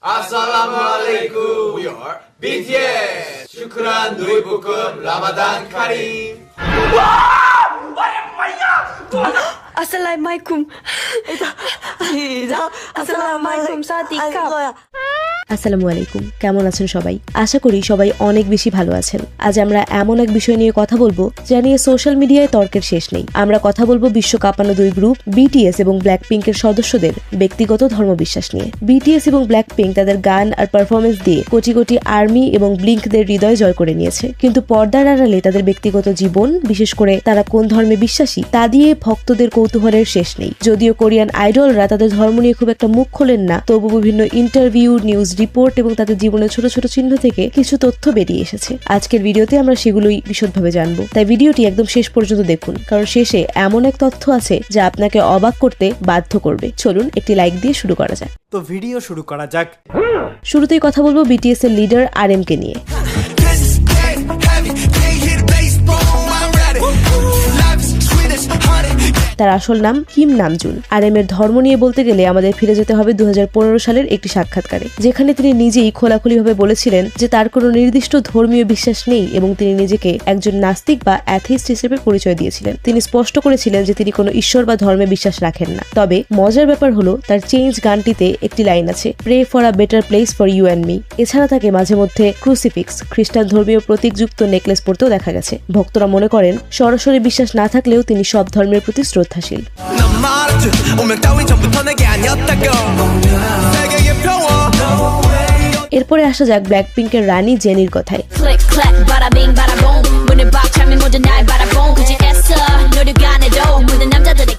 Assalamualaikum. We are BTS. Syukran Nuibukum Ramadan Kareem. Assalamualaikum. Assalamualaikum. Sawadika. আসসালামু আলাইকুম, কেমন আছেন সবাই? আশা করি সবাই অনেক বেশি ভালো আছেন। আজ আমরা এমন এক বিষয় নিয়ে কথা বলবো যা নিয়ে সোশ্যাল মিডিয়ায় তর্কের শেষ নেই। আমরা কথা বলবো বিশ্ব কাঁপানো দুই গ্রুপ বিটিএস এবং ব্ল্যাকপিঙ্কের সদস্যদের ব্যক্তিগত ধর্মবিশ্বাস নিয়ে। বিটিএস এবং ব্ল্যাকপিঙ্ক তাদের গান আর পারফরমেন্স দিয়ে কোটি কোটি আর্মি এবং ব্লিঙ্কদের হৃদয় জয় করে নিয়েছে, কিন্তু পর্দার আড়ালে তাদের ব্যক্তিগত জীবন, বিশেষ করে তারা কোন ধর্মে বিশ্বাসী তা দিয়ে ভক্তদের কৌতূহলের শেষ নেই। যদিও কোরিয়ান আইডলরা তাদের ধর্ম নিয়ে খুব একটা মুখ খোলেন না, তবু বিভিন্ন ইন্টারভিউ, নিউজ রিপোর্ট এবং তাদের জীবনের ছোট ছোট চিহ্ন থেকে কিছু তথ্য বেরিয়ে এসেছে। আজকের ভিডিওতে আমরা সেগুলোই বিশদভাবে জানবো, তাই ভিডিওটি একদম শেষ পর্যন্ত দেখুন, কারণ শেষে এমন এক তথ্য আছে যা আপনাকে অবাক করতে বাধ্য করবে। চলুন একটি লাইক দিয়ে শুরু করা যাক। তো ভিডিও শুরু করা যাক। শুরুতেই কথা বলবো বিটিএস এর লিডার RM কে নিয়ে। তার আসল নাম কিম নামজুন। RM এর ধর্ম নিয়ে বলতে গেলে আমাদের ফিরে যেতে হবে 2015 সালের একটি সাক্ষাৎকারে, যেখানে তিনি নিজেই খোলাখুলিভাবে বলেছিলেন যে তার কোনো নির্দিষ্ট ধর্মীয় বিশ্বাস নেই এবং তিনি নিজেকে একজন নাস্তিক বা অ্যাথিস্ট হিসেবে পরিচয় দিয়েছিলেন। তিনি স্পষ্ট করেছিলেন যে তিনি কোনো ঈশ্বর বা ধর্মে বিশ্বাস রাখেন না। তবে মজার ব্যাপার হলো তার চেঞ্জ গানটিতে একটি লাইন আছে, pray for a better place for you and me. এছাড়া তাকে মাঝে মধ্যে ক্রুসিফিক্স, খ্রিস্টান ধর্মীয় প্রতীকযুক্ত নেকলেস পরতেও দেখা গেছে। ভক্তরা মনে করেন সরাসরি বিশ্বাস না থাকলেও তিনি সব ধর্মের প্রতি শ্রদ্ধাশীল। এরপরে আসা যাক ব্ল্যাকপিঙ্কের রানী জেনির কথায়।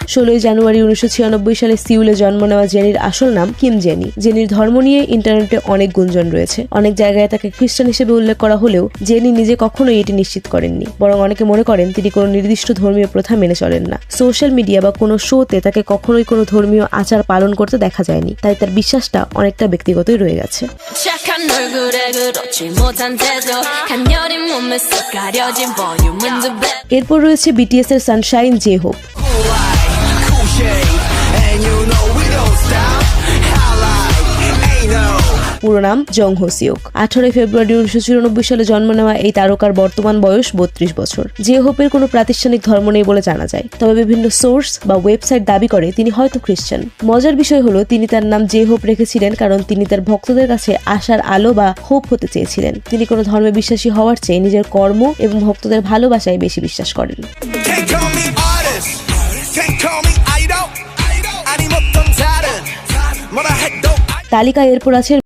16 জানুয়ারি 1996 সালে সিউলে জন্ম নেওয়া জেনির আসল নাম কিম জেনি। জেনির ধর্ম নিয়ে ইন্টারনেটে অনেক গুঞ্জন রয়েছে। অনেক জায়গায় তাকে খ্রিস্টান হিসেবে উল্লেখ করা হলেও জেনি নিজে কখনোই এটি নিশ্চিত করেননি, বরং অনেকে মনে করেন তিনি কোনো নির্দিষ্ট ধর্মীয় প্রথা মেনে চলেন না। সোশ্যাল মিডিয়া বা কোনো শোতে তাকে কখনোই কোনো ধর্মীয় আচার পালন করতে দেখা যায়নি, তাই তার বিশ্বাসটা অনেকটা ব্যক্তিগতই রয়ে গেছে। এরপর রয়েছে বিটিএস এর সানশাইন জে-হোপ। পুরো নাম জং হো সিওক। 18 ফেব্রুয়ারি 1994 সালে জন্ম নেওয়া এই তারকার বর্তমান বয়স 32 বছর। জে-হোপের কোনো প্রাতিষ্ঠানিক ধর্ম নেই বলে জানা যায়, তবে বিভিন্ন সোর্স বা ওয়েবসাইট দাবি করে তিনি হয়তো খ্রিস্টান। মজার বিষয় হলো তিনি তার নাম জে-হোপ রেখেছিলেন কারণ তিনি তার ভক্তদের কাছে আশার আলো বা হোপ হতে চেয়েছিলেন। তিনি কোনো ধর্মে বিশ্বাসী হওয়ার চেয়ে নিজের কর্ম এবং ভক্তদের ভালোবাসায় বেশি বিশ্বাস করেন। তালিকায় এরপর আছে